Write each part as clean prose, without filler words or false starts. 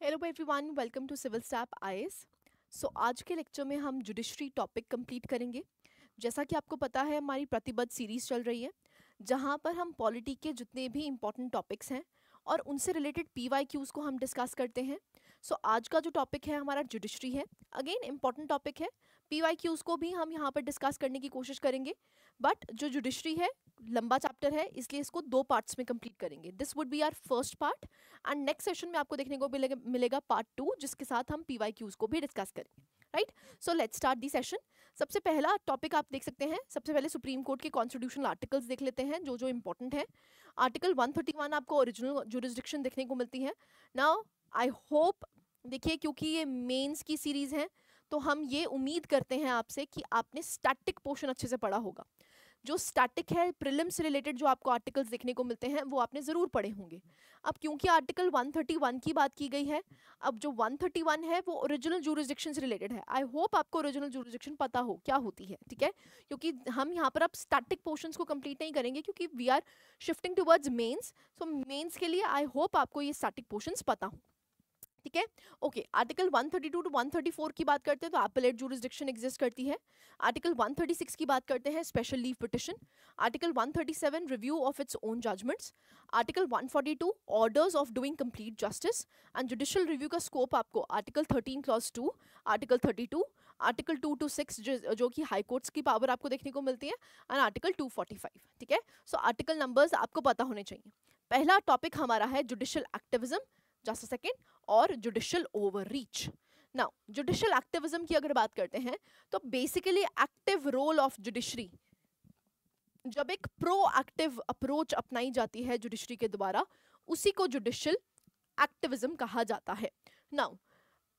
Hello everyone, welcome to civil step IAS. So आज के lecture में हम जुडिशरी टॉपिक कंप्लीट करेंगे। जैसा कि आपको पता है, हमारी प्रतिबद्ध सीरीज चल रही है जहां पर हम पॉलिटी के जितने भी इंपॉर्टेंट टॉपिक्स हैं और उनसे रिलेटेड पीवाईक्यूज को हम डिस्कस करते हैं। सो आज का जो टॉपिक है हमारा जुडिशरी है। अगेन इंपॉर्टेंट टॉपिक है, पीवाईक्यूज को भी हम यहाँ पर डिस्कस करने की कोशिश करेंगे। बट जो जुडिशरी है लंबा चैप्टर है, इसलिए इसको दो पार्ट्स में कंप्लीट करेंगे। This would be our first part and next session में आपको देखने को मिलेगा पार्ट 2, जिसके साथ हम पीवाईक्यूज को भी डिस्कस करेंगे। Right, so let's start the session. सबसे पहला टॉपिक आप देख सकते हैं, सबसे पहले सुप्रीम कोर्ट के कॉन्स्टिट्यूशनल आर्टिकल्स देख लेते हैं जो जो इंपॉर्टेंट है। आर्टिकल 131 आपको ओरिजिनल जुरिस्डिक्शन देखने को मिलती है। नाउ आई होप, देखिए क्योंकि ये मेंस की सीरीज है तो हम ये उम्मीद करते हैं आपसे कि आपने स्टैटिक पोर्शन अच्छे से पढ़ा होगा। जो स्टैटिक है, प्रीलिम से रिलेटेड जो आपको आर्टिकल्स देखने को मिलते हैं वो आपने ज़रूर पढ़े होंगे। अब क्योंकि आर्टिकल 131 की बात की गई है, अब जो 131 है वो ओरिजिनल जुरिस्डिक्शन से रिलेटेड है। आई होप आपको ओरिजिनल जुरिस्डिक्शन पता हो क्या होती है, ठीक है। क्योंकि हम यहाँ पर अब स्टैटिक पोर्शंस को कंप्लीट नहीं करेंगे क्योंकि we are shifting towards mains. So mains के लिए आई होप आपको ये स्टैटिक पोर्शंस पता हो, ठीक है। ओके, आर्टिकल 132 टू 134 की बात करते हैं तो एपेलेट जुरिस्डिक्शन एग्जिस्ट करती है। आर्टिकल 136 की बात करते हैं, special leave petition. Article 137 review of its own judgments. Article 142 orders of doing complete justice and judicial review का स्कोप आपको article 13 clause 2, article 32, article 2 to 6 जो कि हाई कोर्ट्स की पावर आपको देखने को मिलती है, एंड आर्टिकल 245, ठीक है। सो आर्टिकल नंबर्स आपको पता होने चाहिए। पहला टॉपिक हमारा है judicial activism, just a second, और judicial overreach. Now judicial activism की अगर बात करते हैं तो basically active role of judiciary, जब एक प्रोएक्टिव अप्रोच अपनाई जाती है जुडिशरी के द्वारा, उसी को जुडिशियल एक्टिविज्म कहा जाता है। नाउ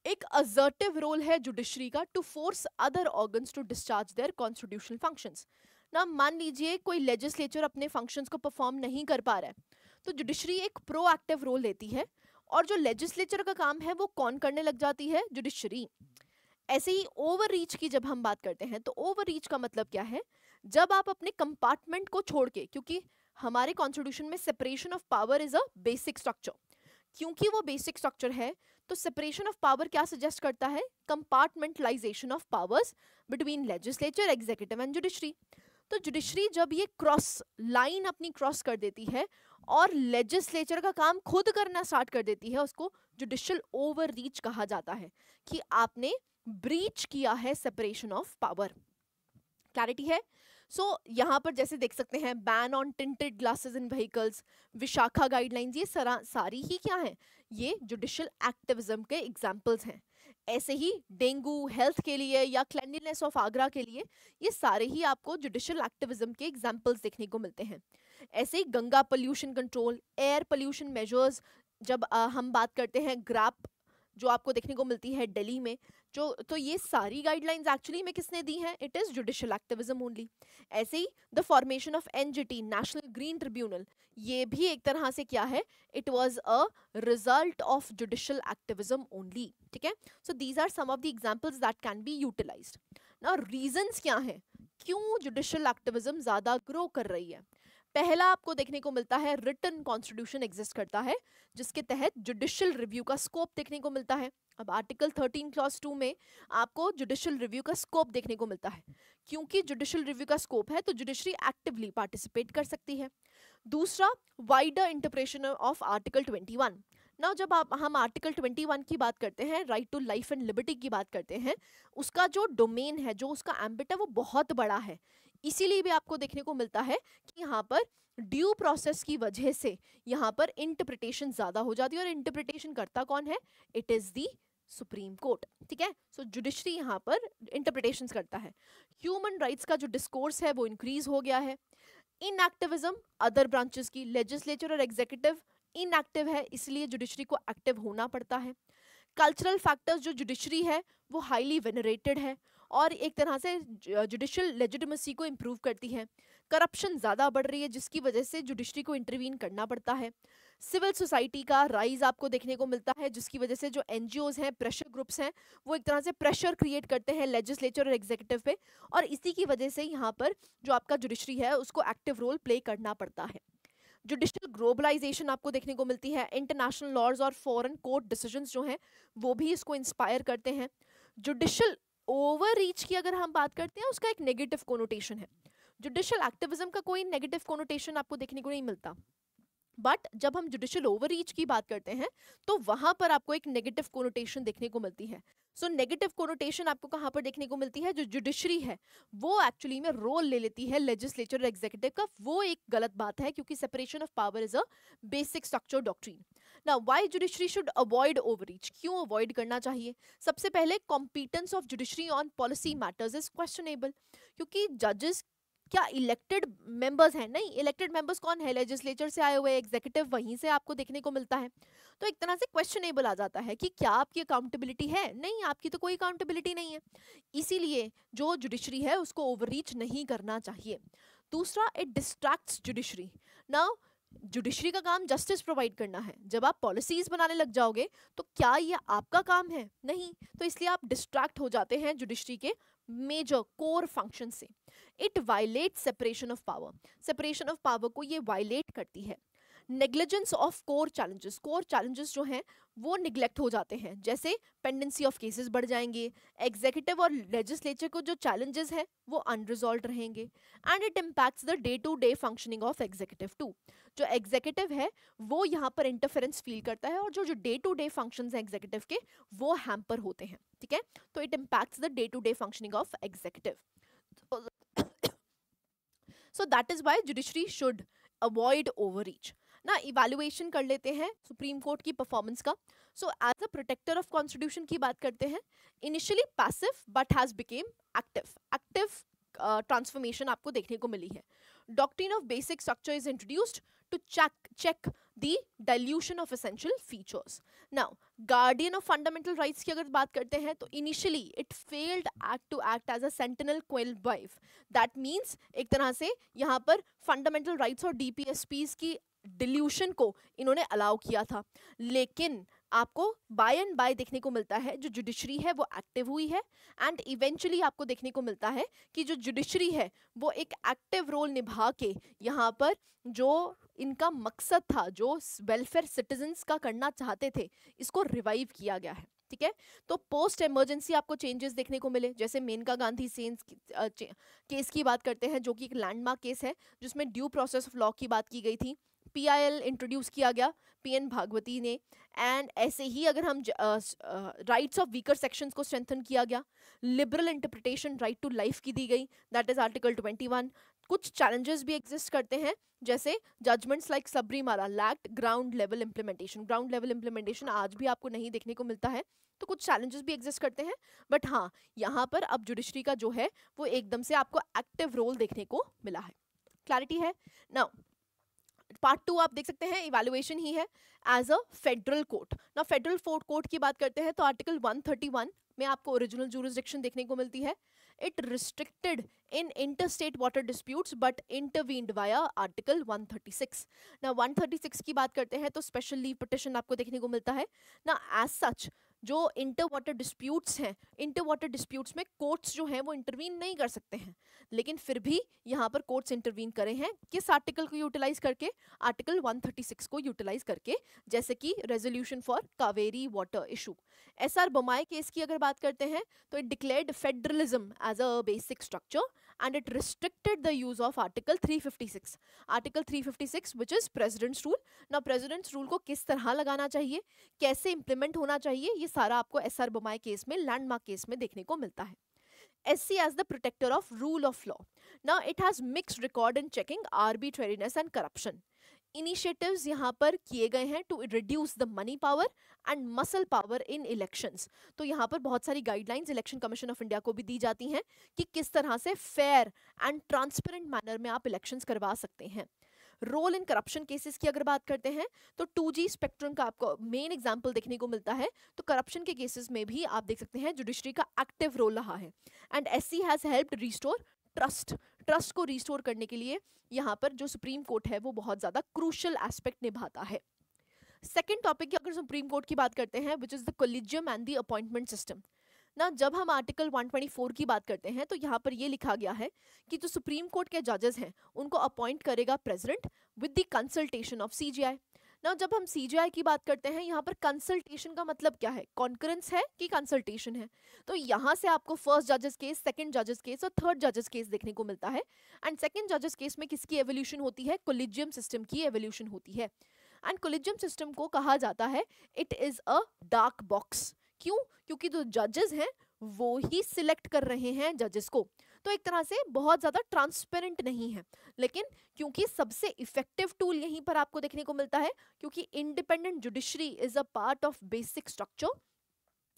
एक असर्टिव रोल है जुडिशरी का to force other organs to discharge their constitutional functions. ना मान लीजिए कोई लेजिस्लेचर अपने फंक्शंस को परफॉर्म नहीं कर पा रहा है तो जुडिशरी एक प्रोएक्टिव रोल लेती है, और जो लेजिस्लेचर का काम है वो कौन करने लग जाती है? जुडिशरी। ऐसे ही ओवर रीच की जब हम बात करते हैं तो ओवर रीच का मतलब क्या है? जब आप अपने कंपार्टमेंट को छोड़ के, क्योंकि हमारे कॉन्स्टिट्यूशन में separation of power is a basic structure, क्योंकि वो बेसिक स्ट्रक्चर है तो सेपरेशन ऑफ पावर क्या सजेस्ट करता है? Compartmentalisation of powers between legislature, executive and judiciary. तो जुडिशरी जब ये क्रॉस लाइन अपनी क्रॉस कर देती है और लेजिस्लेचर का काम खुद करना स्टार्ट कर देती है, उसको जुडिशियल ओवर रीच कहा जाता है कि आपने ब्रीच किया है सेपरेशन ऑफ पावर। क्लैरिटी है? यहाँ पर जैसे देख सकते हैं, ban on tinted glasses in vehicles, Vishakha guidelines, ये सारी ही क्या है? ये जुडिशियल एक्टिविज्म के एग्जाम्पल्स हैं। ऐसे ही डेंगू हेल्थ के लिए या क्लेanलीनेस ऑफ आगरा के लिए, ये सारे ही आपको जुडिशियल एक्टिविज्म के एग्जाम्पल्स देखने को मिलते हैं। ऐसे ही Ganga pollution control, air pollution measures, जब हम बात करते हैं ग्राप जो आपको देखने को मिलती है दिल्ली में, जो तो ये सारी गाइडलाइंस एक्चुअली में किसने दी हैं? It is judicial activism only. ऐसे ही the formation of NGT, national green tribunal, ये भी एक तरह से क्या है? It was a result of judicial activism only, ठीक है। So these are some of the examples that can be utilized. Now reasons क्या हैं क्यों जुडिशियल एक्टिविज्म ज्यादा ग्रो कर रही है? पहला आपको देखने को मिलता है, रिटन कॉन्स्टिट्यूशन एग्जिस्ट करता है जिसके तहत जुडिशियल रिव्यू का स्कोप देखने को मिलता है। अब आर्टिकल 13 क्लॉज 2 में आपको जुडिशियल रिव्यू का स्कोप देखने को मिलता है। क्योंकि जुडिशियल रिव्यू का स्कोप है तो जुडिशरी एक्टिवली पार्टिसिपेट कर सकती है। दूसरा, wider interpretation of article 21। Now जब हम आर्टिकल 21 की बात करते हैं, right to life and liberty की बात करते हैं, उसका जो डोमेन है, जो उसका एम्बिट है, वो बहुत बड़ा है। इसीलिए भी आपको देखने को मिलता है कि यहाँ पर ड्यू प्रोसेस की वजह से यहाँ पर इंटरप्रिटेशन ज्यादा हो जाती है, और इंटरप्रिटेशन करता कौन है? It is the supreme court, ठीक है। सो जुडिशरी यहाँ पर इंटरप्रिटेशंस करता है। ह्यूमन राइट्स का जो डिस्कोर्स है वो इंक्रीज हो गया है। इन एक्टिविज्म अदर ब्रांचेस की, लेजिस्लेचर और एग्जीक्यूटिव इनएक्टिव है, इसलिए जुडिशरी को एक्टिव होना पड़ता है। कल्चरल फैक्टर्स, जो जुडिशरी है वो हाईली वेनरेटेड है और एक तरह से जुडिशियल लेजिटिमेसी को इम्प्रूव करती है। करप्शन ज़्यादा बढ़ रही है जिसकी वजह से जुडिशरी को इंटरवीन करना पड़ता है। सिविल सोसाइटी का राइज आपको देखने को मिलता है जिसकी वजह से जो एनजीओज हैं, प्रेशर ग्रुप्स हैं, वो एक तरह से प्रेशर क्रिएट करते हैं लेजिस्लेचर और एग्जीक्यूटिव पे, और इसी की वजह से यहाँ पर जो आपका जुडिशरी है उसको एक्टिव रोल प्ले करना पड़ता है। जुडिशियल ग्लोबलाइजेशन आपको देखने को मिलती है, इंटरनेशनल लॉज और फॉरेन कोर्ट डिसीजंस जो हैं वो भी इसको इंस्पायर करते हैं। जुडिशियल ओवर रीच की अगर हम बात करते हैं उसका एक नेगेटिव कोनोटेशन है, जुडिशियल एक्टिविज्म का कोई नेगेटिव कोनोटेशन आपको देखने को नहीं मिलता, बट जब हम जुडिशियल ओवररीच की बात करते हैं तो वहां पर आपको एक नेगेटिव कोनोटेशन देखने को मिलती है। सो नेगेटिव कोनोटेशन आपको कहां पर देखने को मिलती है, जो जुडिशरी है वो एक्चुअली में रोल ले लेती है लेजिस्लेचर और एग्जीक्यूटिव का, वो एक गलत बात है क्योंकि separation of power is a basic structure doctrine. Now why judiciary should avoid overreach, क्यों अवॉइड करना चाहिए? सबसे पहले competence of judiciary on policy matters is questionable, क्योंकि जजेस क्या इलेक्टेड मेंबर्स हैं? नहीं, इलेक्टेड मेंबर्स कौन है? लेजिस्लेचर से आए हुए, एग्जीक्यूटिव वहीं से आपको देखने को मिलता है। तो एक तरह से क्वेश्चनेबल आ जाता है कि क्या आपकी अकाउंटेबिलिटी है? नहीं, आपकी तो कोई अकाउंटेबिलिटी नहीं है। इसीलिए जो जुडिशरी है उसको ओवररीच नहीं करना चाहिए। दूसरा, it distracts judiciary. Now judiciary का काम जस्टिस प्रोवाइड करना है, जब आप पॉलिसीज बनाने लग जाओगे तो क्या ये आपका काम है? नहीं, तो इसलिए आप डिस्ट्रैक्ट हो जाते हैं जुडिशरी के मेजर कोर फंक्शन से। It violate separation of power, separation of power को ये वायलेट करती है। Negligence of core challenges, core challenges जो हैं वो निग्लेक्ट हो जाते हैं, जैसे पेंडेंसी ऑफ केसेस बढ़ जाएंगे, एग्जीक्यूटिव और लेजिस्लेचर को जो चैलेंजेस हैं वो अनरिजॉल्व रहेंगे। And it impacts the day to day functioning of executive too, जो एग्जीक्यूटिव है वो यहाँ पर इंटरफेरेंस फील करता है और जो जो डे टू डे फंक्शंस हैं एग्जीक्यूटिव के वो हैम्पर होते हैं। ठीक है, तो it impacts the day to day functioning of executive. So that is why judiciary should avoid overreach. ना इवैल्यूएशन कर लेते हैं सुप्रीम कोर्ट की परफॉर्मेंस का। So as a protector of constitution की बात करते हैं, initially passive but has become active, active transformation आपको देखने को मिली है। Doctrine of basic structure is introduced to check the dilution of essential features. Now guardian of fundamental rights की अगर बात करते हैं तो initially it failed to act as a sentinel qui vive. That means एक तरह से यहाँ पर फंडामेंटल राइट्स और डीपीएसपीज की डिल्यूशन को इन्होंने अलाउ किया था, लेकिन आपको बाय एंड बाय देखने को मिलता है जो जुडिशरी है वो एक्टिव हुई है एंड इवेंचुअली आपको देखने को मिलता है कि जो जुडिशरी है वो एक एक्टिव रोल निभा के यहाँ पर जो इनका मकसद था, जो वेलफेयर सिटीजन्स का करना चाहते थे, इसको रिवाइव किया गया है। ठीक है, तो पोस्ट इमरजेंसी आपको चेंजेस देखने को मिले, जैसे मेनका गांधी केस की बात करते हैं जो कि एक लैंडमार्क केस है जिसमें ड्यू प्रोसेस ऑफ लॉ की बात की गई थी। पीआईएल इंट्रोड्यूस किया गया पीएन भागवती ने, एंड ऐसे ही अगर हम राइट्स ऑफ वीकर सेक्शंस को स्ट्रेंथन किया गया, liberal interpretation right to life की दी गई, दैट इज आर्टिकल 21। कुछ चैलेंजेस भी एग्जिस्ट करते हैं, जैसे judgments like Sabarimala lacked ground level implementation, ground level implementation आज भी आपको नहीं देखने को मिलता है, तो कुछ चैलेंजेस भी एग्जिस्ट करते हैं। बट हाँ, यहाँ पर अब जुडिशरी का जो है वो एकदम से आपको एक्टिव रोल देखने को मिला है। क्लैरिटी है? नाउ पार्ट 2 आप देख सकते हैं, इवैल्यूएशन ही है एज अ फेडरल कोर्ट। ना फेडरल कोर्ट की बात करते हैं तो आर्टिकल 131 में आपको ओरिजिनल जुरिसडिक्शन देखने को मिलती है। It restricted in interstate water disputes but intervened via article 136। ना 136 की बात करते हैं तो स्पेशल लीव पिटिशन आपको देखने को मिलता है। ना एज सच जो इंटर वाटर डिस्प्यूट्स हैं, इंटर वाटर डिस्प्यूट्स में कोर्ट्स जो हैं वो इंटरवीन नहीं कर सकते हैं, लेकिन फिर भी यहाँ पर कोर्ट्स इंटरवीन करे हैं किस आर्टिकल को यूटिलाइज करके? आर्टिकल 136 को यूटिलाइज करके, जैसे कि resolution for Kaveri water issue. SR Bommai case की अगर बात करते हैं तो it declared federalism as a basic structure and it restricted the use of article 356 which is president's rule. now president's rule को किस तरह लगाना चाहिए, कैसे implement होना चाहिए, ये सारा आपको एसआर बोमाई केस में, लैंडमार्क केस में देखने को मिलता है। SC as the protector of rule of law. now it has mixed record in checking arbitrariness and corruption. Initiatives यहाँ पर किए गए हैं to reduce the money power and muscle power in elections. तो यहाँ पर बहुत सारी guidelines election commission of India को भी दी जाती हैं कि किस तरह से फेयर एंड ट्रांसपेरेंट मैनर में आप इलेक्शंस करवा सकते हैं। रोल इन करप्शन केसेस की अगर बात करते हैं तो 2G स्पेक्ट्रम का आपको मेन एग्जांपल देखने को मिलता है, तो करप्शन के केसेस में भी आप देख सकते हैं जुडिशरी का एक्टिव रोल रहा है। And SC has helped restore trust को रिस्टोर करने के लिए यहाँ पर जो सुप्रीम कोर्ट है वो बहुत ज्यादा क्रूशियल एस्पेक्ट निभाता है। सेकेंड टॉपिक की अगर सुप्रीम कोर्ट की बात करते हैं which is the collegium and the appointment system. ना जब हम आर्टिकल 124 की बात करते हैं तो यहाँ पर ये लिखा गया है कि जो सुप्रीम कोर्ट के जजेस हैं उनको अपॉइंट करेगा president with the consultation of CGI. ना जब हम सीजीआई की बात करते हैं यहाँ पर कंसल्टेशन का मतलब क्या है, कॉन्करेंस है कि कंसल्टेशन है। तो यहाँ से आपको फर्स्ट जजेस केस, सेकंड जजेस केस और थर्ड जजेस केस देखने को मिलता है। एंड सेकंड जजेस केस में किसकी एवोल्यूशन होती है, कोलिजियम सिस्टम की एवोल्यूशन होती है। एंड कोलिजियम सिस्टम को कहा जाता है it is a dark box. क्यों? क्योंकि जो जजेस हैं वो ही सिलेक्ट कर रहे हैं जजेस को, तो एक तरह से बहुत ज्यादा ट्रांसपेरेंट नहीं है। लेकिन क्योंकि सबसे इफेक्टिव टूल यहीं पर आपको देखने को मिलता है, क्योंकि independent judiciary is a part of basic structure,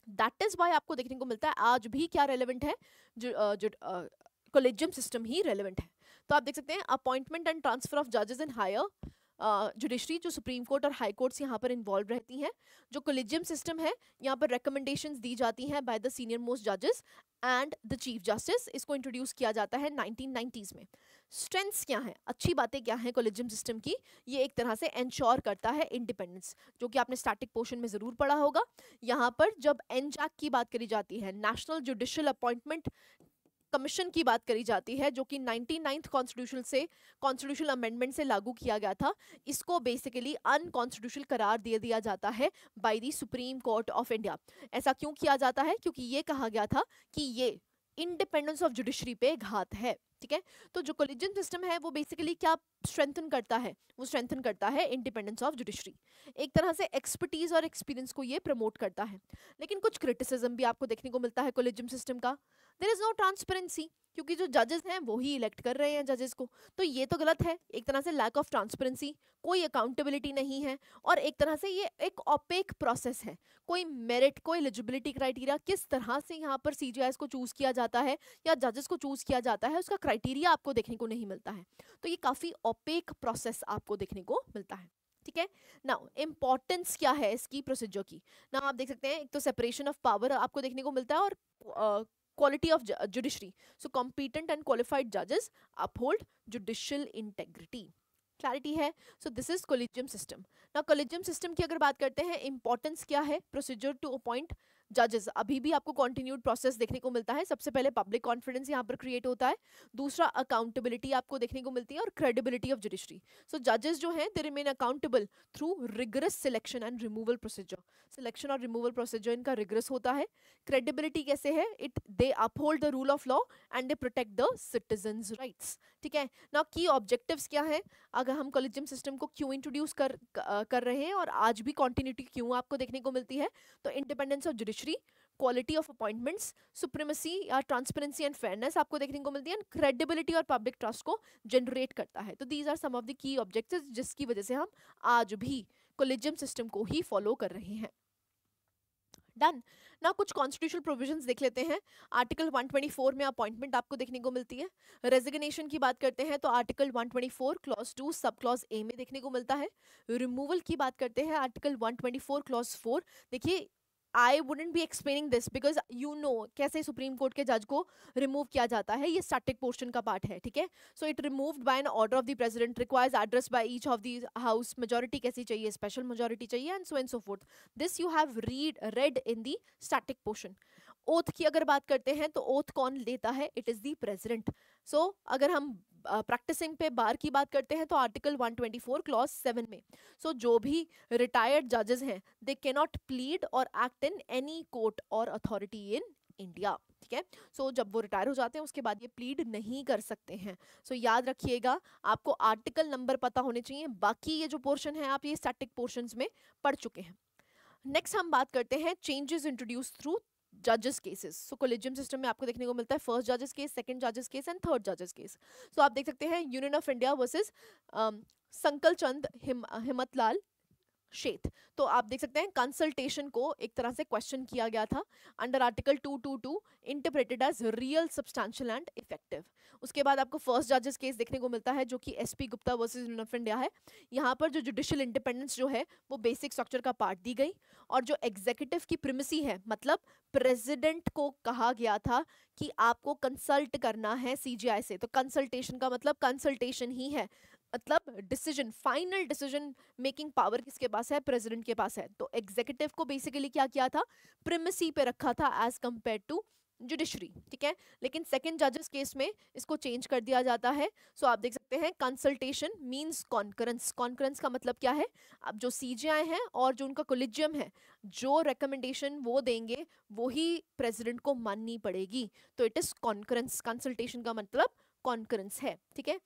that is why आपको देखने को मिलता है आज भी क्या रेलेवेंट है, कोलेजियम सिस्टम ही रेलेवेंट है। तो आप देख सकते हैं अपॉइंटमेंट एंड ट्रांसफर ऑफ जजेस इन हायर जुडिशरी, जो सुप्रीम कोर्ट और हाई कोर्ट्स यहाँ पर इन्वॉल्व रहती हैं। जो कोलिजियम सिस्टम है यहाँ पर रिकमेंडेशंस दी जाती हैं बाय द सीनियर मोस्ट जजेस एंड द चीफ जस्टिस। इसको इंट्रोड्यूस किया जाता है 1990s में। स्ट्रेंथ्स क्या हैं, अच्छी बातें क्या हैं कोलिजियम सिस्टम की, ये एक तरह से एंश्योर करता है इंडिपेंडेंस, जो कि आपने स्टैटिक पोर्शन में जरूर पढ़ा होगा। यहाँ पर जब एनजैक की बात करी जाती है, नेशनल जुडिशियल अपॉइंटमेंट कमीशन की बात करी जाती है, जो कि 99th कॉन्स्टिट्यूशनल अमेंडमेंट से लागू किया गया था, इसको बेसिकली अनकॉन्स्टिट्यूशनल करार दे दिया जाता है by the supreme court of India. ऐसा क्यों किया जाता है? क्योंकि ये कहा गया था कि ये इंडिपेंडेंस ऑफ जुडिशरी पे घात है। ठीक है, तो जो कोलिजियम सिस्टम है वो बेसिकली क्या स्ट्रेंथन करता है, वो स्ट्रेंथन करता है इंडिपेंडेंस ऑफ जुडिशरी, एक तरह से एक्सपर्टीज और एक्सपीरियंस को ये प्रमोट करता है। लेकिन कुछ क्रिटिसिज्म भी आपको देखने को मिलता है कोलिजियम सिस्टम का। देयर इज नो ट्रांसपेरेंसी, क्योंकि जो जजेस हैं वो ही इलेक्ट कर रहे हैं जजेस को, तो ये तो गलत है, एक तरह से लैक ऑफ ट्रांसपेरेंसी, कोई अकाउंटेबिलिटी नहीं है, और एक तरह से ये एक ओपेक प्रोसेस है। कोई मेरिट, कोई एलिजिबिलिटी क्राइटेरिया, किस तरह से यहाँ पर सीजीआईएस को चूज किया जाता है या जजेस को चूज किया जाता है, उसका क्राइटेरिया आपको देखने को नहीं मिलता है। तो ये काफी ओपेक प्रोसेस आपको देखने को मिलता है। ठीक है, नाउ इंपॉर्टेंस क्या है इसकी प्रोसीजर की। नाउ आप देख सकते हैं एक तो सेपरेशन ऑफ पावर आपको देखने को मिलता है, और quality of judiciary, so competent and qualified judges uphold judicial integrity। Clarity है? So this is collegium system. ना कोलिजियम सिस्टम की अगर बात करते हैं, इंपॉर्टेंस क्या है, प्रोसीजर टू अपॉइंट जजेस, अभी भी आपको कॉन्टिन्यूड प्रोसेस देखने को मिलता है। सबसे पहले पब्लिक कॉन्फिडेंस यहाँ पर क्रिएट होता है, दूसरा अकाउंटेबिलिटी आपको देखने को मिलती है, और क्रेडिबिलिटी ऑफ जुडिशरी। सो जजेस जो हैं they remain accountable through rigorous selection and removal procedure. Selection और रिमूवल प्रोसीजर इनका रिगरस होता है। क्रेडिबिलिटी कैसे है, it they uphold the rule of law and they protect the citizens rights. ठीक है, ना की ऑब्जेक्टिव्स क्या है, अगर हम कोलिजियम सिस्टम को क्यों इंट्रोड्यूस कर रहे हैं और आज भी कॉन्टिन्यूटी क्यों आपको देखने को मिलती है, तो independence of judiciary, quality of appointments, supremacy या ट्रांसपेरेंसी एंड फेयरनेस आपको देखने को मिलती है, क्रेडिबिलिटी और पब्लिक ट्रस्ट को जनरेट करता है। तो these are some of the key objectives जिसकी वजह से हम आज भी कोलिजियम सिस्टम को ही फॉलो कर रहे हैं। डन ना, कुछ कॉन्स्टिट्यूशनल प्रोविजंस देख लेते हैं। आर्टिकल 124 में अपॉइंटमेंट आपको देखने को मिलती है। रेजिग्नेशन की बात करते हैं तो article 124 clause 2 sub clause A में देखने को मिलता है। रिमूवल की बात करते हैं आर्टिकल 124 क्लॉज 4। देखिए I wouldn't be explaining this because you know कैसे सुप्रीम कोर्ट के जज को रिमूव किया जाता है, ये स्टैटिक पोर्शन का पार्ट है। ठीक है, so it removed by an order of the president, requires address by each of the house, majority कैसी चाहिए, स्पेशल मेजॉरिटी चाहिए, and so forth. This you have read in the static portion. Oath की अगर बात करते हैं तो oath कौन लेता है, इट इज द प्रेसिडेंट। सो अगर हम प्रैक्टिसिंग पे बार की बात करते हैं तो आर्टिकल 124 क्लॉज 7 में, सो जो भी रिटायर्ड जजेस हैं दे कैन नॉट प्लीड और एक्ट इन एनी कोर्ट और अथॉरिटी इन इंडिया। ठीक है, सो जब वो रिटायर हो जाते हैं उसके बाद ये प्लीड नहीं कर सकते हैं। सो याद रखिएगा, आपको आर्टिकल नंबर पता होने चाहिए, बाकी ये जो पोर्शन है आप ये स्टैटिक पोर्शंस में पढ़ चुके हैं। नेक्स्ट हम बात करते हैं चेंजेस इंट्रोड्यूस थ्रू जजेस केसेस। सो कोलिजियम सिस्टम में आपको देखने को मिलता है फर्स्ट जजेस केस, सेकंड जजेस केस एंड थर्ड जजेस केस। सो आप देख सकते हैं यूनियन ऑफ इंडिया वर्सेस संकल चंद हिम्मतलाल शेथ। तो आप देख सकते हैं कंसल्टेशन को एक तरह से क्वेश्चन किया गया था under article 222 interpreted as real, substantial and effective. उसके बाद आपको फर्स्ट जजेस केस देखने को मिलता है जो कि SP Gupta versus union of India है। यहाँ पर जो जुडिशियल इंडिपेंडेंस जो है वो बेसिक स्ट्रक्चर का पार्ट दी गई, और जो एग्जीक्यूटिव की प्रिमेसी है, मतलब प्रेसिडेंट को कहा गया था कि आपको कंसल्ट करना है सीजीआई से, तो कंसल्टेशन का मतलब कंसल्टेशन ही है, मतलब decision, final decision making power किसके पास है? प्रेसिडेंट के पास है। तो एग्जीक्यूटिव को बेसिकली क्या किया था? प्रिमेसी पे रखा था एज कंपेयर टू जुडिशरी, ठीक है। लेकिन सेकंड जजेस केस में इसको चेंज कर दिया जाता है। सो आप देख सकते हैं कंसल्टेशन मींस कॉन्करेंस। कॉन्करेंस का मतलब क्या है? अब जो सीजीआई है और जो उनका कोलिजियम है, जो रिकमेंडेशन वो देंगे वही प्रेसिडेंट को माननी पड़ेगी। तो इट इज कॉन्करेंस। कंसल्टेशन का मतलब कॉन्करेंस है, ठीक है।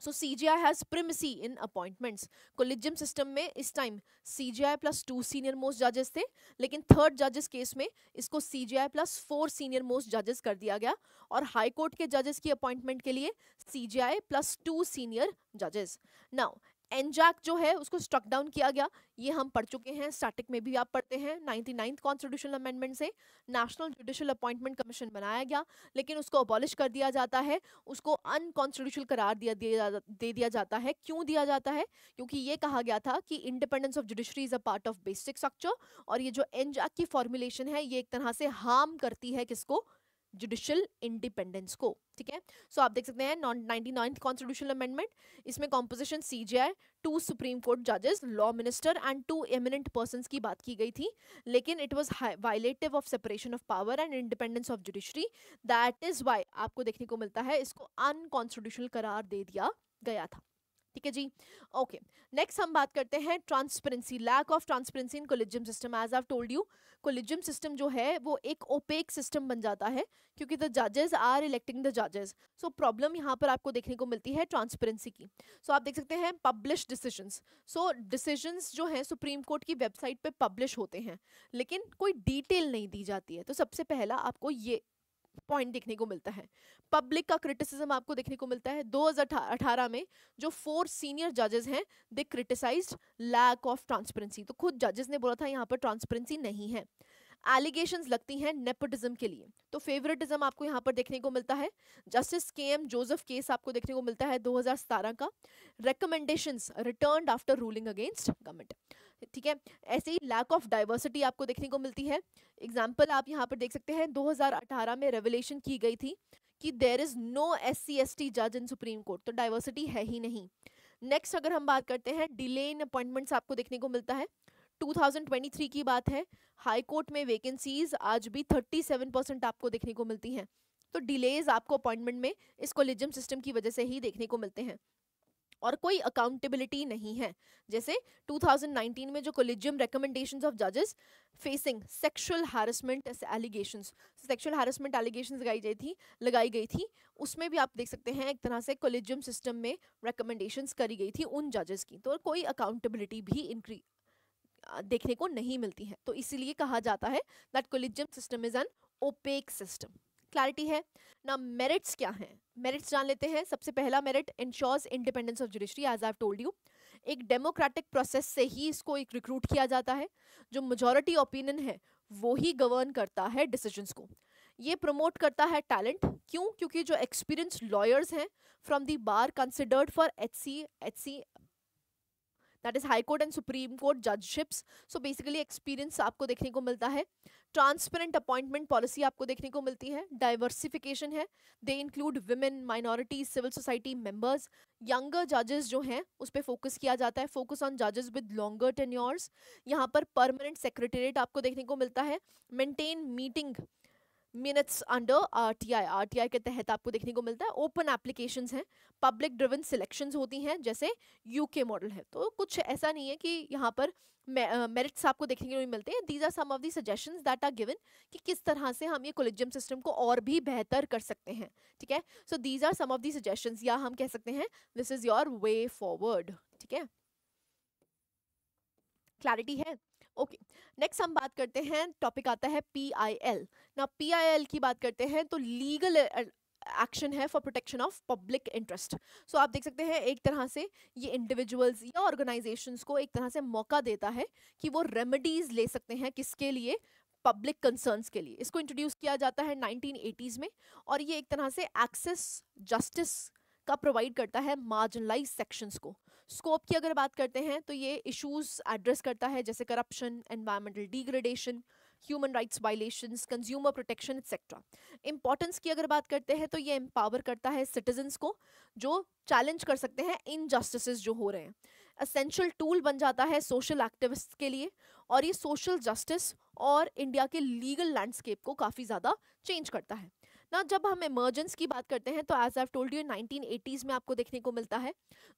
So CGI has primacy in appointments. Collegium system में इस time CGI plus 2 senior most जजेस थे, लेकिन थर्ड जजेस केस में इसको CGI प्लस 4 सीनियर मोस्ट जजेस कर दिया गया। और हाई कोर्ट के जजेस की अपॉइंटमेंट के लिए CGI प्लस 2 सीनियर जजेस। नाउ एनजैक जो है उसको स्ट्रक डाउन किया गया, ये हम पढ़ चुके हैं, स्टैटिक में भी आप पढ़ते हैं। 99th कॉन्स्टिट्यूशनल अमेंडमेंट से नेशनल जुडिशियल अपॉइंटमेंट कमीशन बनाया गया, लेकिन उसको अबॉलिश कर दिया जाता है, उसको अनकॉन्स्टिट्यूशनल करार दे दिया जाता है। क्यों दिया जाता है? क्योंकि ये कहा गया था कि independence of judiciary is a part of basic structure, और ये जो एनजैक की फॉर्मुलेशन है ये एक तरह से हार्म करती है किसको? जुडिशियल इंडिपेंडेंस को, ठीक है। सो आप देख सकते हैं 99th कॉन्स्टिट्यूशनल अमेंडमेंट, इसमें कॉम्पोजिशन CGI, 2 सुप्रीम कोर्ट जजेस, law minister and 2 eminent persons की बात की गई थी, लेकिन it was violative of separation of power and independence of judiciary. That is why आपको देखने को मिलता है इसको अनकॉन्स्टिट्यूशनल करार दे दिया गया था, ठीक है जी। ओके, नेक्स्ट हम बात करते हैं transparency, lack of transparency in collegium system. As I told you, collegium system जो है वो एक ओपेक सिस्टम बन जाता है क्योंकि द जजेस आर इलेक्टिंग द जजेस। सो प्रॉब्लम यहाँ पर आपको देखने को मिलती है ट्रांसपेरेंसी की। सो आप देख सकते हैं पब्लिश डिसीजंस। सो डिसीजंस जो है सुप्रीम कोर्ट की वेबसाइट पे पब्लिश होते हैं, लेकिन कोई डिटेल नहीं दी जाती है। तो सबसे पहला आपको ये पॉइंट देखने को मिलता है। पब्लिक का क्रिटिसिज्म आपको देखने को मिलता है। 2018 में जो 4 सीनियर जजेस हैं, दे क्रिटिसाइज्ड लैक ऑफ ट्रांसपेरेंसी। तो खुद जजेस ने बोला था यहाँ पर ट्रांसपेरेंसी नहीं है। एलिगेशंस लगती हैं नेपोटिज्म के लिए, तो फेवरेटिज्म आपको यहाँ पर देखने को मिलता है। जस्टिस KM जोसेफ केस आपको देखने को मिलता है 2017 का। Recommendations returned after ruling against government, ठीक है। ऐसे ही लैक ऑफ डाइवर्सिटी आपको देखने को मिलती है। एग्जाम्पल आप यहाँ पर देख सकते हैं, 2018 में रेवलेशन की गई थी कि देयर इज नो SC/ST जज इन सुप्रीम कोर्ट, तो डाइवर्सिटी है ही नहीं। नेक्स्ट अगर हम बात करते हैं, डिले इन अपॉइंटमेंट्स आपको देखने को मिलता है। 2023 की बात है, हाई कोर्ट में वैकेंसीज आज भी 37% आपको देखने को मिलती हैं। तो डिलेज आपको अपॉइंटमेंट में इस कोलिजियम सिस्टम की वजह से ही देखने को मिलते हैं, और कोई अकाउंटेबिलिटी नहीं है। जैसे 2019 में जो कोलिजियम रिकमेंडेशंस ऑफ जजेस facing sexual harassment allegations, sexual harassment allegations लगाई गई थी, उसमें भी आप देख सकते हैं एक तरह से कोलिजियम सिस्टम में रिकमेंडेशंस करी गई थी उन जजेस की। तो कोई अकाउंटेबिलिटी भी देखने को नहीं मिलती है। तो इसीलिए कहा जाता है that collegium system is an opaque system. Clarity है ना? मेरिट्स क्या हैं? मेरिट्स जान लेते हैं। सबसे पहला merit, ensures independence of judiciary. As I have told you, एक डेमोक्रेटिक प्रोसेस से ही इसको एक रिक्रूट किया जाता है। जो मेजॉरिटी ओपिनियन है वो ही गवर्न करता है डिसीजंस को। ये प्रमोट करता है टैलेंट। क्यों? क्योंकि जो एक्सपीरियंस लॉयर्स हैं from the bar considered for HC that is high court and supreme court judgeships. So basically experience आपको देखने को मिलता है। ट्रांसपेरेंट अपॉइंटमेंट पॉलिसी आपको देखने को मिलती है। डाइवर्सिफिकेशन है, they include women, minorities, civil society members. Younger जजेस जो हैं उस पर फोकस किया जाता है, फोकस ऑन जजेस विद लॉन्गर टेन्योर्स। यहाँ पर परमानेंट सेक्रेटेरिएट आपको देखने को मिलता है। Maintain meeting minutes under RTI के तहत आपको देखने को मिलता है। ओपन एप्लीकेशंस हैं, पब्लिक ड्रिवन सिलेक्शंस होती हैं जैसे UK मॉडल है। तो कुछ ऐसा नहीं है कि यहाँ पर मेरिट्स आपको देखने को नहीं मिलते हैं। These are some of the suggestions that are given कि किस तरह से हम ये कोलिजियम सिस्टम को और भी बेहतर कर सकते हैं, ठीक है। So these are some of the suggestions, या हम कह सकते हैं this is your way forward, ठीक है। क्लैरिटी है? ओके, नेक्स्ट हम बात करते हैं, टॉपिक आता है PIL। ना PIL की बात करते हैं तो लीगल एक्शन है for protection of public interest. So आप देख सकते हैं एक तरह से ये इंडिविजुअल्स या ऑर्गेनाइजेशंस को एक तरह से मौका देता है कि वो रेमेडीज ले सकते हैं, किसके लिए? पब्लिक कंसर्न्स के लिए। इसको इंट्रोड्यूस किया जाता है 1980s में, और ये एक तरह से एक्सेस जस्टिस का प्रोवाइड करता है मार्जिनलाइज सेक्शंस को। स्कोप की अगर बात करते हैं तो ये इश्यूज एड्रेस करता है जैसे corruption, environmental degradation, human rights violations, consumer protection etcetera. Importance की अगर बात करते हैं तो ये एम्पावर करता है सिटीजन्स को जो चैलेंज कर सकते हैं इनजस्टिसेस जो हो रहे हैं। एसेंशियल टूल बन जाता है सोशल एक्टिविस्ट के लिए, और ये सोशल जस्टिस और इंडिया के लीगल लैंडस्केप को काफ़ी ज़्यादा चेंज करता है ना। जब हम इमर्जेंस की बात करते हैं तो as I told you 1980s में आपको देखने को मिलता है।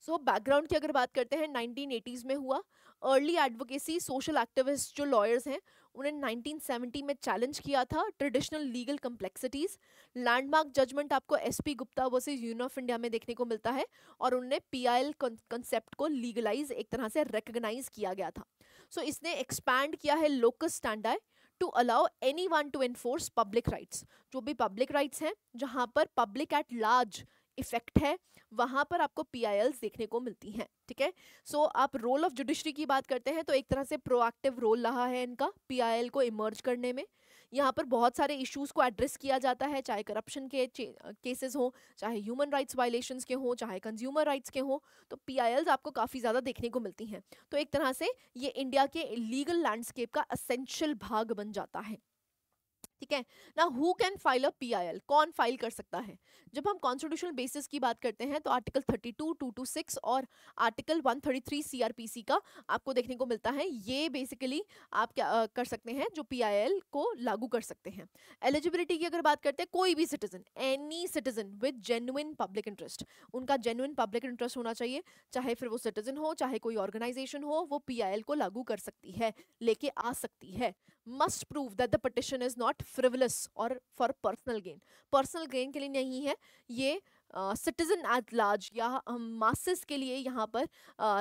सो बैकग्राउंड की अगर बात करते हैं 1980s में हुआ अर्ली एडवोकेसी, सोशल एक्टिविस्ट जो लॉयर्स हैं उन्हें 1970 में चैलेंज किया था traditional legal complexities. Landmark judgment आपको SP Gupta versus union of India में देखने को मिलता है, और उन्होंने पीआईएल कंसेप्ट को लीगलाइज एक तरह से रिकग्नाइज किया गया था। सो इसने एक्सपैंड किया है locus standard to allow anyone to enforce public rights. जो भी पब्लिक राइट्स हैं जहां पर पब्लिक एट लार्ज इफेक्ट है वहां पर आपको पीआईएल्स देखने को मिलती हैं, ठीक है। सो आप रोल ऑफ जुडिशरी की बात करते हैं तो एक तरह से प्रोएक्टिव रोल रहा है इनका पीआईएल को इमर्ज करने में। यहाँ पर बहुत सारे इश्यूज को एड्रेस किया जाता है, चाहे करप्शन के केसेस हो, चाहे ह्यूमन राइट्स वायलेशंस के हो, चाहे कंज्यूमर राइट्स के हो, तो पीआईएल्स आपको काफ़ी ज़्यादा देखने को मिलती हैं। तो एक तरह से ये इंडिया के लीगल लैंडस्केप का एसेंशियल भाग बन जाता है, ठीक है ना। Who can file a PIL, कौन फाइल कर सकता है? जब हम कॉन्स्टिट्यूशनल बेसिस की बात करते हैं तो आर्टिकल 32, 226 और आर्टिकल 133 सीआरपीसी का आपको देखने को मिलता है। ये बेसिकली आप क्या कर सकते हैं, जो पीआईएल को लागू कर सकते हैं। एलिजिबिलिटी की अगर बात करते हैं, कोई भी citizen, any citizen with genuine public interest, उनका जेन्युइन पब्लिक इंटरेस्ट होना चाहिए, चाहे फिर वो सिटीजन हो चाहे कोई ऑर्गेनाइजेशन हो, वो पीआईएल को लागू कर सकती है, लेके आ सकती है। Must prove that the petition is not frivolous और for personal gain, personal gain के लिए नहीं है, ये सिटीजन एट लार्ज या मासेस के लिए यहाँ पर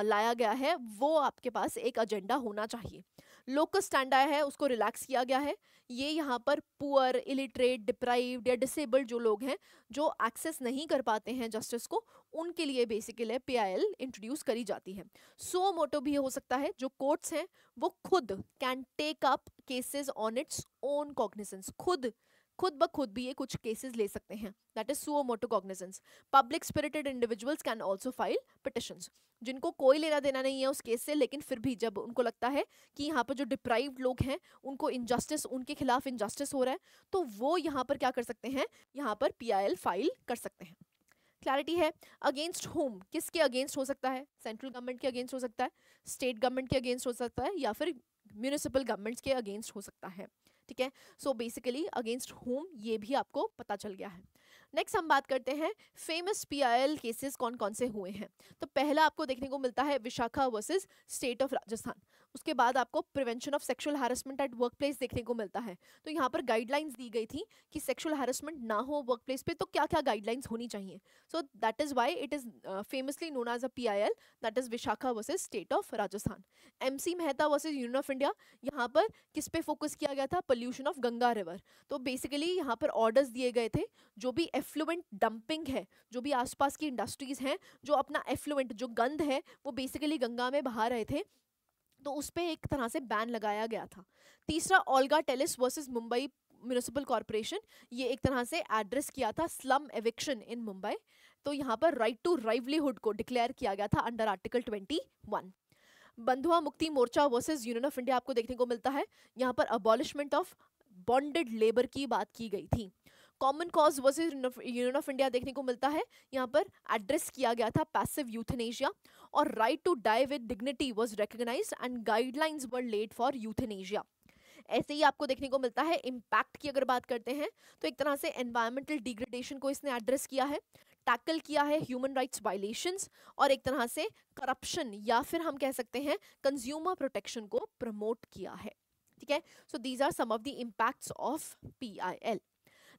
लाया गया है। वो आपके पास एक एजेंडा होना चाहिए। लोकस स्टैंडर्ड है उसको रिलैक्स किया गया है। ये यहाँ पर पुअर, इलिटरेट, डिप्राइव्ड या डिसेबल्ड जो लोग हैं जो एक्सेस नहीं कर पाते हैं जस्टिस को, उनके लिए बेसिकली पीआईएल इंट्रोड्यूस करी जाती है। सो मोटो भी हो सकता है, जो कोर्ट्स हैं वो खुद can take up cases on its own cognizance, खुद ब खुद भी ये कुछ केसेस ले सकते हैं, that is suo motu cognizance. Public spirited individuals can also file petitions, जिनको कोई लेना देना नहीं है उस केस से, लेकिन फिर भी जब उनको लगता है कि यहाँ पर जो डिप्राइव्ड लोग हैं उनको इनजस्टिस, उनके खिलाफ इनजस्टिस हो रहा है, तो वो यहाँ पर क्या कर सकते हैं, यहाँ पर पीआईएल फाइल कर सकते हैं। क्लैरिटी है? अगेंस्ट होम, किसके अगेंस्ट हो सकता है? सेंट्रल गवर्नमेंट के अगेंस्ट हो सकता है, स्टेट गवर्नमेंट के अगेंस्ट हो सकता है, या फिर म्यूनिसिपल गवर्नमेंट्स के अगेंस्ट हो सकता है, ठीक है। सो बेसिकली अगेंस्ट होम ये भी आपको पता चल गया है। नेक्स्ट हम बात करते हैं फेमस पीआईएल केसेस कौन कौन से हुए हैं। तो पहला आपको देखने को मिलता है Vishakha versus state of Rajasthan. उसके बाद आपको prevention of sexual harassment at work place देखने को मिलता है। तो यहाँ पर गाइडलाइंस दी गई थी कि सेक्सुअल हैरेसमेंट ना हो वर्क प्लेस पे, तो क्या क्या गाइडलाइंस होनी चाहिए। So that is why it is famously known as a PIL, that is Vishakha versus state of Rajasthan. MC Mehta versus union of India, यहाँ पर किस पे फोकस किया गया था? Pollution of Ganga river. तो बेसिकली यहाँ पर ऑर्डर्स दिए गए थे, जो भी एफ्लुएंट डंपिंग है, जो भी आसपास की इंडस्ट्रीज हैं जो अपना एफ्लुएंट जो गंद है वो बेसिकली गंगा में बहा रहे थे, तो उस पे एक तरह से बैन लगाया गया था। तीसरा Olga Tellis versus Mumbai municipal corporation, ये एक तरह से एड्रेस किया था स्लम एविक्शन इन मुंबई। तो यहाँ पर राइट टू लाइवलीहुड को डिक्लेयर किया गया था अंडर आर्टिकल 21। बंधुआ Mukti Morcha versus union of India आपको देखने को मिलता है, यहाँ पर अबॉलिशमेंट ऑफ बॉन्डेड लेबर की बात की गई थी। Common cause versus union of India देखने को मिलता है, यहाँ पर एड्रेस किया गया था पैसिव यूथनेशिया, और right to die with dignity was recognised and guidelines were laid for euthanasia. ऐसे ही आपको देखने को मिलता है इम्पैक्ट की अगर बात करते हैं तो एक तरह से एनवायरमेंटल डिग्रेडेशन को इसने एड्रेस किया है, टैकल किया है ह्यूमन राइट्स वायलेशंस, और एक तरह से करप्शन या फिर हम कह सकते हैं कंज्यूमर प्रोटेक्शन को प्रमोट किया है, ठीक है। So these are some of the impacts of PIL.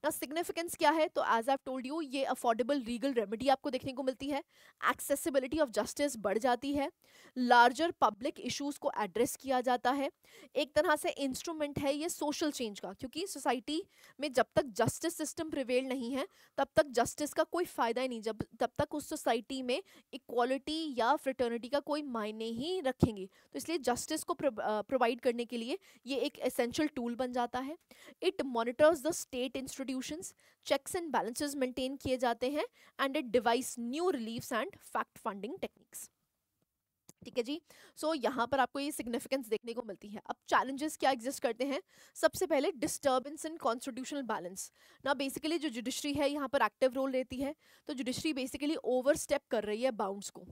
ना सिग्निफिकेंस क्या है? तो एज आई टोल्ड यू, ये अफोर्डेबल लीगल रेमेडी आपको देखने को मिलती है, एक्सेसिबिलिटी ऑफ जस्टिस बढ़ जाती है, लार्जर पब्लिक इश्यूज को एड्रेस किया जाता है, एक तरह से इंस्ट्रूमेंट है ये सोशल चेंज का, क्योंकि सोसाइटी में जब तक जस्टिस सिस्टम प्रिवेल नहीं है तब तक जस्टिस का कोई फायदा ही नहीं, जब तब तक उस सोसाइटी में इक्वालिटी या फ्रेटर्निटी का कोई मायने ही रखेंगे। तो इसलिए जस्टिस को प्रोवाइड करने के लिए ये एक एसेंशियल टूल बन जाता है। It monitors the state institutions, checks and balances maintain किए जाते हैं, and it devise new reliefs and fact finding techniques. ठीक है जी। सो यहाँ पर आपको ये सिग्निफिकेंस देखने को मिलती है। अब चैलेंजेस क्या एग्जिस्ट करते हैं? सबसे पहले डिस्टर्बेंस इन कॉन्स्टिट्यूशनल बैलेंस। ना बेसिकली जो जुडिशरी है यहाँ पर एक्टिव रोल रहती है, तो जुडिशरी बेसिकली ओवर स्टेप कर रही है बाउंड्स को।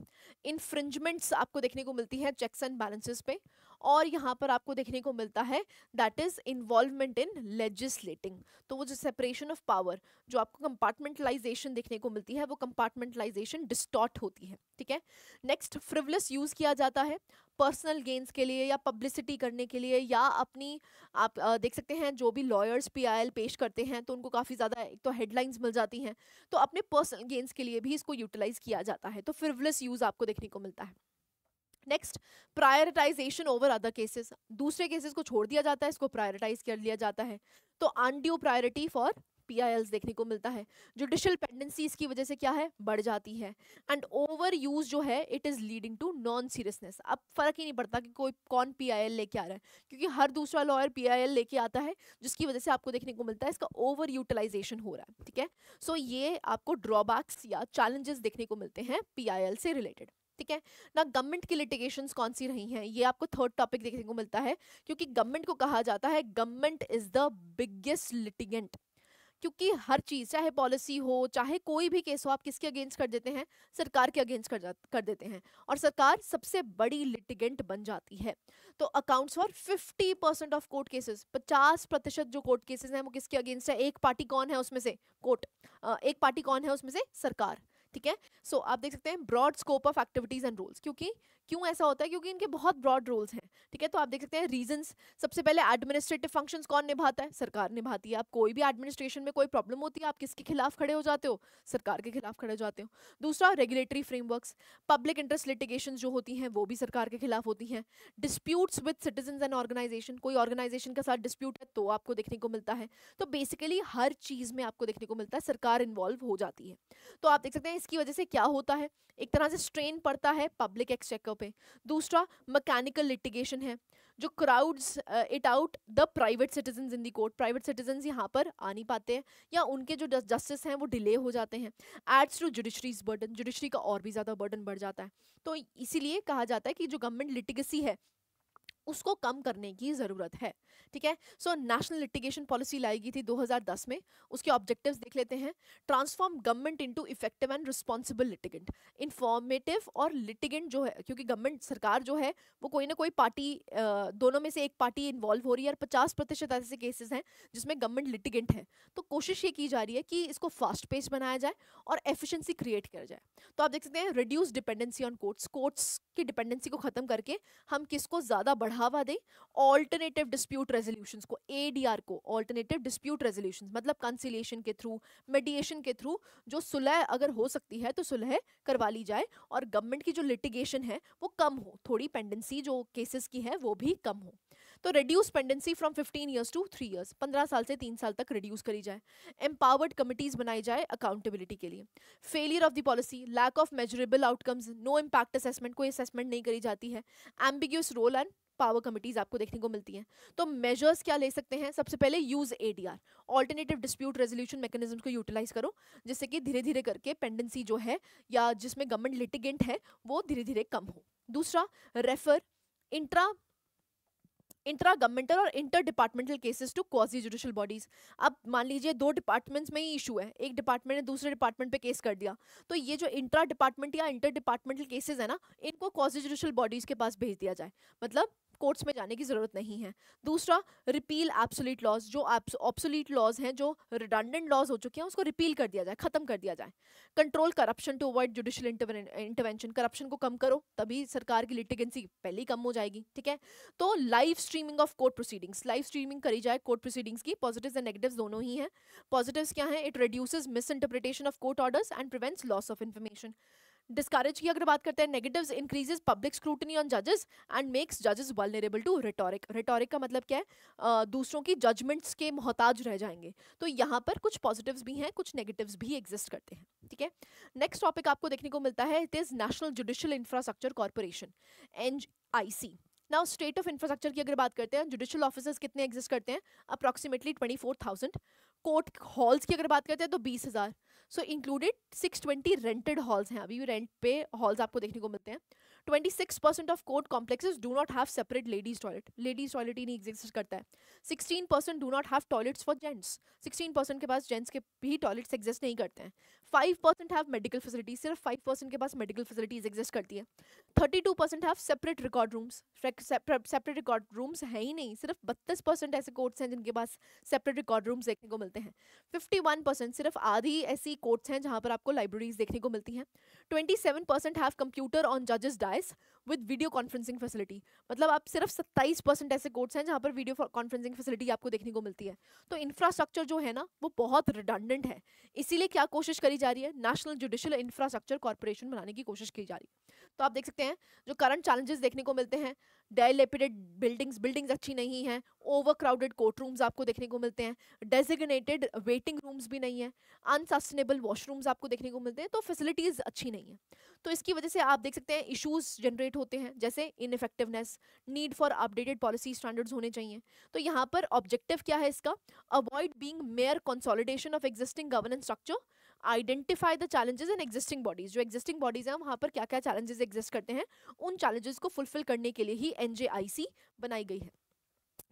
इन्फ्रिंजमेंट्स आपको देखने को मिलती है चेक्स एंड बैलेंसेस पे। और यहाँ पर आपको देखने को मिलता है दैट इज इन्वॉल्वमेंट इन लेजिस्लेटिंग। तो वो जो सेपरेशन ऑफ पावर, जो आपको कंपार्टमेंटलाइजेशन देखने को मिलती है, वो कंपार्टमेंटलाइजेशन डिस्टॉर्ट होती है। ठीक है। नेक्स्ट, फ्रिवलस यूज किया जाता है पर्सनल गेन्स के लिए या पब्लिसिटी करने के लिए, या अपनी आप देख सकते हैं जो भी लॉयर्स पीआईएल पेश करते हैं तो उनको काफ़ी ज़्यादा एक तो हेडलाइंस मिल जाती हैं, तो अपने पर्सनल गेन्स के लिए भी इसको यूटिलाइज किया जाता है। तो फ्रिवलस यूज आपको देखने को मिलता है। Next, prioritisation over other cases. दूसरे केसेस को छोड़ दिया जाता है, इसको प्रायोरिटाइज कर लिया जाता है। तो अनड्यू प्रायोरिटी फॉर पीआईएल्स देखने को मिलता है। जुडिशियल पेंडेंसी इसकी वजह से क्या है, बढ़ जाती है। एंड ओवर यूज जो है it is leading to non seriousness. अब फर्क ही नहीं पड़ता कि कोई कौन पीआईएल लेके आ रहा है, क्योंकि हर दूसरा लॉयर पीआईएल लेके आता है, जिसकी वजह से आपको देखने को मिलता है इसका ओवर यूटिलाइजेशन हो रहा है। ठीक है। सो ये आपको ड्रॉबैक्स या चैलेंजेस देखने को मिलते हैं पीआईएल से रिलेटेड। ठीक है ना। गवर्नमेंट की लिटिगेशंस कौन सी रही हैं, ये आपको थर्ड टॉपिक देखने को मिलता है, क्योंकि गवर्नमेंट को कहा जाता है government is the biggest litigant. क्योंकि हर चीज, चाहे पॉलिसी हो चाहे कोई भी केस हो, आप किसके अगेंस्ट कर देते हैं, सरकार के अगेंस्ट कर देते हैं, और सरकार सबसे बड़ी लिटिगेंट बन जाती है। तो accounts for 50% of court cases, 50% जो कोर्ट केसेस हैं वो किसके अगेंस्ट है? एक पार्टी कौन है उसमें से? कोर्ट। एक पार्टी कौन है उसमें से? सरकार। ठीक है। सो आप देख सकते हैं broad scope of activities and rules. क्योंकि क्यों ऐसा होता है? क्योंकि इनके बहुत ब्रॉड रूल्स हैं। ठीक है। तो आप देख सकते हैं रीजंस। सबसे पहले एडमिनिस्ट्रेटिव फंक्शंस कौन निभाता है? सरकार निभाती है। आप कोई भी एडमिनिस्ट्रेशन में कोई प्रॉब्लम होती है, आप किसके खिलाफ खड़े हो जाते हो? सरकार के खिलाफ खड़े हो जाते हो। दूसरा, regulatory frameworks. Public interest litigation जो होती हैं वो भी सरकार के खिलाफ होती हैं। Disputes with citizens and organisation, कोई ऑर्गेनाइजेशन के साथ डिस्प्यूट है तो आपको देखने को मिलता है। तो बेसिकली हर चीज में आपको देखने को मिलता है सरकार इन्वॉल्व हो जाती है। तो आप देख सकते हैं इसकी वजह से क्या होता है, एक तरह से स्ट्रेन पड़ता है पब्लिक एक्सचेकर पे। दूसरा, मैकेनिकल लिटिगेशन है जो crowds it out the private citizens in the court. Private citizens यहाँ पर आ नहीं पाते हैं, या उनके जो जस्टिस हैं वो डिले हो जाते हैं। Ads to judiciary's burden, judiciary का और भी ज़्यादा बर्डन बढ़ जाता है। तो इसीलिए कहा जाता है कि जो गवर्नमेंट लिटिगेसी है उसको कम करने की ज़रूरत है। ठीक है। सो नेशनल लिटिगेशन पॉलिसी लाई गई थी 2010 में। उसके ऑब्जेक्टिव्स देख लेते हैं। Transform government into effective and responsible litigant. Informative और लिटिगेंट जो है, क्योंकि गवर्नमेंट सरकार जो है वो कोई ना कोई पार्टी, दोनों में से एक पार्टी इन्वॉल्व हो रही है, और 50% ऐसे केसेस हैं जिसमें गवर्नमेंट लिटिगेंट है। तो कोशिश ये की जा रही है कि इसको फास्ट पेस बनाया जाए और एफिशिएंसी क्रिएट किया जाए। तो आप देख सकते हैं reduce dependency on courts. Courts की डिपेंडेंसी को खत्म करके हम किसको ज़्यादा बढ़ावा दें? ऑल्टरनेटिव डिस्प्यूट रेजोल्यूशंस को, एडीआर को। ऑल्टरनेटिव डिस्प्यूट रेजोल्यूशंस मतलब कंसिलिएशन के थ्रू, मेडिएशन के थ्रू जो सुलह अगर हो सकती है तो सुलह करवा ली जाए, और गवर्नमेंट की जो लिटिगेशन है वो कम हो, थोड़ी पेंडेंसी जो केसेस की है वो भी कम हो। तो reduce pendency from 15 years to 3 years, 15 साल से 3 साल तक रिड्यूस करी जाए। एम्पावर्ड कमिटीज बनाई जाए अकाउंटेबिलिटी के लिए। Failure of the policy, lack of measurable outcomes, no impact assessment, कोई असेसमेंट नहीं करी जाती है। Ambiguous role and power committees आपको देखने को मिलती हैं। तो मेजर्स क्या ले सकते हैं? सबसे पहले use ADR, alternative dispute resolution mechanism को यूटिलाइज करो, जिससे कि धीरे धीरे करके पेंडेंसी जो है या जिसमें गवर्नमेंट लिटिगेंट है वो धीरे धीरे कम हो। दूसरा, रेफर इंट्रा गवर्नमेंटल और inter departmental cases to quasi judicial bodies. अब मान लीजिए दो डिपार्टमेंट्स में ही इशू है, एक डिपार्टमेंट ने दूसरे डिपार्टमेंट पे केस कर दिया, तो ये जो इंट्रा डिपार्टमेंट या इंटर डिपार्टमेंटल केसेस है ना, इनको क्वाजी जुडिशियल बॉडीज के पास भेज दिया जाए, मतलब कोर्ट्स में जाने की जरूरत नहीं है। दूसरा, रिपील एब्सोल्यूट लॉज, जो ऑब्सोलीट लॉज हैं, जो रिडंडेंट लॉज हो चुके हैं, उसको रिपील कर दिया जाए, खत्म कर दिया जाए। Control corruption to avoid judicial intervention, corruption को कम करो तभी सरकार की लिटिगेंसी पहले ही कम हो जाएगी। ठीक है। तो live streaming of court proceedings, live streaming करी जाए कोर्ट प्रोसीडिंग्स की। पॉजिटिव्स एंड नेगेटिव्स दोनों ही हैं। पॉजिटिव्स क्या हैं? It reduces miss interpretation of court orders and prevents loss of information. Discourage की अगर बात करते हैं, negatives increases public scrutiny on जजेस एंड मेक्स जजेस वल्नरेबल टू रिटोरिक। रिटोरिक का मतलब क्या है? दूसरों की जजमेंट्स के मोहताज रह जाएंगे। तो यहाँ पर कुछ पॉजिटिव्स भी हैं, कुछ नेगेटिव्स भी एग्जिस्ट करते हैं। ठीक है। नेक्स्ट टॉपिक आपको देखने को मिलता है, it is national judicial infrastructure corporation, NJIC। Now state of infrastructure की अगर बात करते हैं, जुडिशियल ऑफिसर्स कितने एग्जिस्ट करते हैं? अप्रॉक्सीमेटली 24,000। कोर्ट हॉल्स की अगर बात करते हैं तो 20,000। सो इंक्लूडेड 620 रेंटेड हॉल्स हैं, अभी भी रेंट पे हॉल्स आपको देखने को मिलते हैं। 26% of court complexes do not have separate ladies toilet, ladies toilet ही नहीं एग्जिस्ट करता है। 16% do not have toilets for gents, 16% के पास जेंट्स के भी टॉयलेट्स एग्जिस्ट नहीं करते हैं। 5% हैव मेडिकल फैसिलिटीज, सिर्फ 5% के पास मेडिकल फैसिलिटीज एग्जिस्ट करती है। 32% have separate record rooms, separate record rooms है ही नहीं, सिर्फ 32% ऐसे कोर्ट्स हैं जिनके पास सेपरेट रिकॉर्ड रूम्स देखने को मिलते हैं। 51% सिर्फ आधी ऐसी कोर्ट्स हैं जहां पर आपको लाइब्रेरीज देखने को मिलती हैं। 27% हैव कंप्यूटर ऑन जजेस dais with video conferencing facility, मतलब आप सिर्फ 27% ऐसे कोर्ट्स हैं जहां पर वीडियो कॉन्फ्रेंसिंग फैसिलिटी आपको देखने को मिलती है। तो इंफ्रास्ट्रक्चर जो है ना वो बहुत रिडंडेंट है, इसीलिए क्या कोशिश करी जा रही है, नेशनल जुडिशियल इंफ्रास्ट्रक्चर कॉर्पोरेशन बनाने की कोशिश की जा रही है। तो आप देख सकते हैं जो करंट चैलेंजेस देखने को मिलते हैं, डायलेपिडेड बिल्डिंग्स अच्छी नहीं हैं, ओवर क्राउडेड कोर्ट रूम्स आपको देखने को मिलते हैं, डेजिग्नेटेड वेटिंग रूम्स भी नहीं है, अनसस्टेनेबल वॉशरूम्स आपको देखने को मिलते हैं, तो फैसिलिटीज अच्छी नहीं है। तो इसकी वजह से आप देख सकते हैं इश्यूज जनरेट होते हैं, जैसे इनइफेक्टिवनेस, need for updated policy standards होने चाहिए। तो यहाँ पर ऑब्जेक्टिव क्या है इसका, avoid being mayor consolidation of existing governance structure, identify the challenges in existing bodies, जो एग्जिस्टिंग बॉडीज हैं वहाँ पर क्या क्या चैलेंजेस एग्जिस्ट करते हैं, उन चैलेंजेस को फुलफिल करने के लिए ही NJIC बनाई गई है।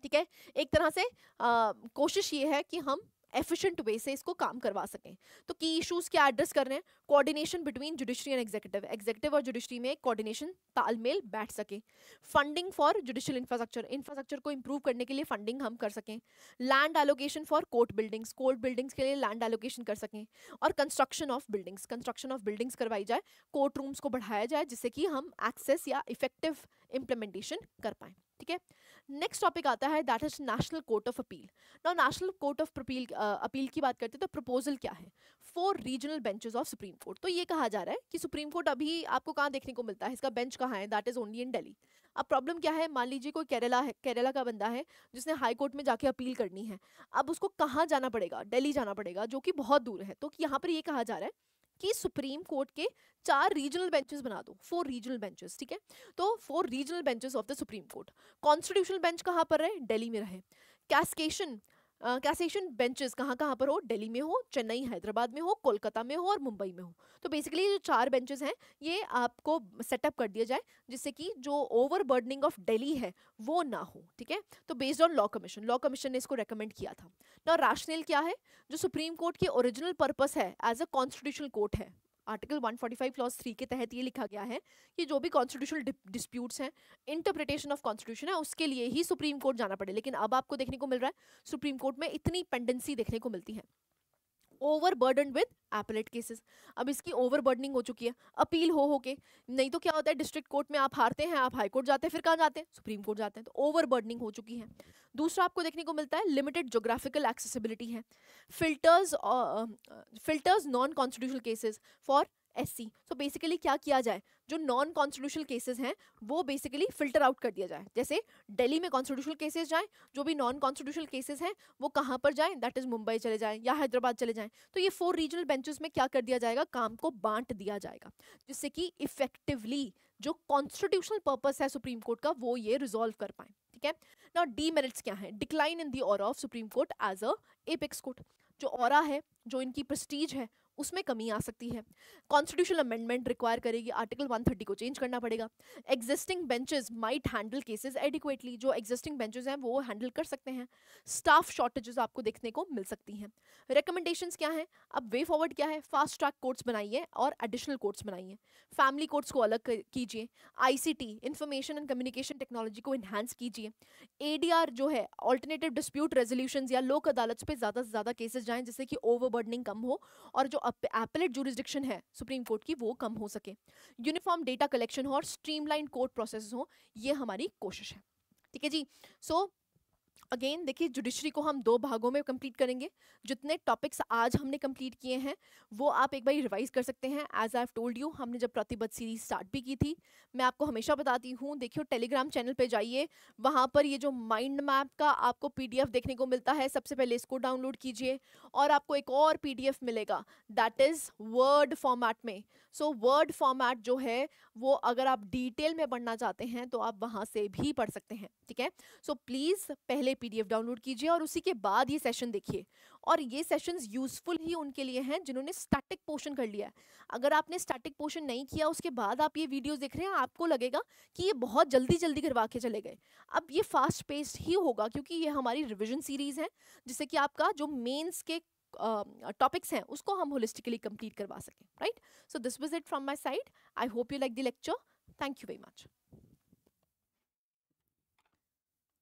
ठीक है, एक तरह से कोशिश ये है कि हम एफिशिएंट वे से इसको काम करवा सकें। तो की इश्यूज क्या एड्रेस कर रहे हैं, coordination between judiciary and executive, executive और जुडिशरी में कोऑर्डिनेशन तालमेल बैठ सके, funding for judicial infrastructure, infrastructure को इंप्रूव करने के लिए फंडिंग हम कर सकें, land allocation for court buildings के लिए लैंड एलोकेशन कर सकें, और कंस्ट्रक्शन ऑफ बिल्डिंग्स करवाई जाए, कोर्ट रूम्स को बढ़ाया जाए जिससे कि हम एक्सेस या इफेक्टिव इम्प्लीमेंटेशन कर पाएं। ठीक है, नेक्स्ट टॉपिक आता है that is national court of appeal. Now national court of appeal की बात करते हैं तो प्रपोजल क्या है, 4 regional benches of supreme court. तो ये कहा जा रहा है कि सुप्रीम कोर्ट अभी आपको कहाँ देखने को मिलता है, इसका बेंच कहाँ है, that is only in Delhi. अब प्रॉब्लम क्या है, मान लीजिए कोई केरला का बंदा है जिसने हाई कोर्ट में जाके अपील करनी है, अब उसको कहाँ जाना पड़ेगा, दिल्ली जाना पड़ेगा जो कि बहुत दूर है। तो यहाँ पर ये कहा जा रहा है कि सुप्रीम कोर्ट के 4 रीजनल बेंचेस बना दो, 4 रीजनल बेंचेस। ठीक है, तो 4 regional benches of the supreme court. Constitutional bench कहाँ पर रहे, दिल्ली में रहे। कैसेशन बेंचेस कहाँ कहाँ पर हो, दिल्ली में हो, चेन्नई हैदराबाद में हो, कोलकाता में हो और मुंबई में हो। तो बेसिकली जो 4 बेंचेस हैं ये आपको सेटअप कर दिया जाए जिससे कि जो ओवर बर्डनिंग ऑफ दिल्ली है वो ना हो। ठीक है, तो बेस्ड ऑन लॉ कमीशन ने इसको रेकमेंड किया था। ना रैशनल क्या है, जो सुप्रीम कोर्ट की ओरिजिनल पर्पस है एज अ कॉन्स्टिट्यूशनल कोर्ट है, आर्टिकल 145 क्लॉज 3 के तहत ये लिखा गया है कि जो भी कॉन्स्टिट्यूशनल डिस्प्यूट्स हैं, इंटरप्रिटेशन ऑफ कॉन्स्टिट्यूशन है, उसके लिए ही सुप्रीम कोर्ट जाना पड़े। लेकिन अब आपको देखने को मिल रहा है सुप्रीम कोर्ट में इतनी पेंडेंसी देखने को मिलती है, over burden with appellate cases. अब इसकी ओवर बर्डनिंग हो चुकी है अपील हो के। नहीं तो क्या होता है, डिस्ट्रिक्ट कोर्ट में आप हारते हैं, आप हाई कोर्ट जाते हैं, फिर कहाँ जाते हैं, सुप्रीम कोर्ट जाते हैं। तो ओवर बर्डनिंग हो चुकी है। दूसरा आपको देखने को मिलता है लिमिटेड जोग्राफिकल एक्सेसिबिलिटी है, filters non constitutional cases for SC। So basically क्या किया जाए, जो नॉन कॉन्स्टिट्यूशनल केसेस हैं वो बेसिकली फिल्टर आउट कर दिया जाए। जैसे दिल्ली में कॉन्स्टिट्यूशनल केसेस जाएं, जो भी नॉन कॉन्स्टिट्यूशनल केसेस हैं वो कहाँ पर जाएं, दैट इज मुंबई चले जाएं या हैदराबाद चले जाएं। तो ये 4 रीजनल बेंचेस में क्या कर दिया जाएगा, काम को बांट दिया जाएगा जिससे कि इफेक्टिवली जो कॉन्स्टिट्यूशनल पर्पस है सुप्रीम कोर्ट का वो ये रिजॉल्व कर पाए। ठीक है, नाउ डीमेरिट्स क्या है, decline in the aura of supreme court as a apex court. जो ऑरा है, जो इनकी प्रेस्टीज है, उसमें कमी आ सकती है। कॉन्स्टिट्यूशनल अमेंडमेंट रिक्वायर करेगी, आर्टिकल 130 को चेंज करना पड़ेगा। Existing benches might handle cases adequately, जो एग्जिस्टिंग बेंचेस हैं वो हैंडल कर सकते हैं। स्टाफ शॉर्टेजेस आपको देखने को मिल सकती हैं। रिकमेंडेशंस क्या हैं, अब वे फॉरवर्ड क्या है, फास्ट ट्रैक कोर्ट्स बनाइए और एडिशनल कोर्ट्स बनाइए, फैमिली कोर्ट्स को अलग कीजिए, ICT information and communication technology को इन्हांस कीजिए, ADR जो है ऑल्टरनेटिव डिस्प्यूट रेजोल्यूशन या लोक अदालत पे ज़्यादा से ज़्यादा केसेस जाएं जिससे कि ओवरबर्डनिंग कम हो और जो एपेलेट जुरिस्डिक्शन है सुप्रीम कोर्ट की वो कम हो सके, यूनिफॉर्म डेटा कलेक्शन हो और स्ट्रीमलाइन कोर्ट प्रोसेस हो, ये हमारी कोशिश है। ठीक है जी, सो अगेन देखिए जुडिशरी को हम 2 भागों में कंप्लीट करेंगे। जितने टॉपिक्स आज हमने कंप्लीट किए हैं वो आप एक बार रिवाइज कर सकते हैं। As I have told you, हमने जब प्रतिबद्ध सीरीज स्टार्ट भी की थी, मैं आपको हमेशा बताती हूँ, देखियो टेलीग्राम चैनल पे जाइए, वहाँ पर ये जो माइंड मैप का आपको PDF देखने को मिलता है, सबसे पहले इसको डाउनलोड कीजिए और आपको एक और PDF मिलेगा दैट इज़ वर्ड फॉर्मेट में। सो वर्ड फॉर्मेट जो है वो अगर आप डिटेल में पढ़ना चाहते हैं तो आप वहाँ से भी पढ़ सकते हैं। ठीक है, सो प्लीज़ पहले पीडीएफ डाउनलोड कीजिए और उसी के बाद ये सेशन देखिए। और ये सेशंस यूजफुल ही उनके लिए हैं जिन्होंने स्टैटिक पोर्शन कर लिया है। अगर आपने स्टैटिक पोर्शन नहीं किया उसके बाद आप ये वीडियोस देख रहे हैं, आपको लगेगा कि ये बहुत जल्दी जल्दी करवा के चले गए। अब ये फास्ट पेस्ड ही होगा क्योंकि ये हमारी रिविजन सीरीज है, जिससे कि आपका जो मेंस के टॉपिक्स हैं उसको हम होलिस्टिकली कंप्लीट करवा सकें, right? So this was it from my side. I hope you like the lecture. Thank you very much.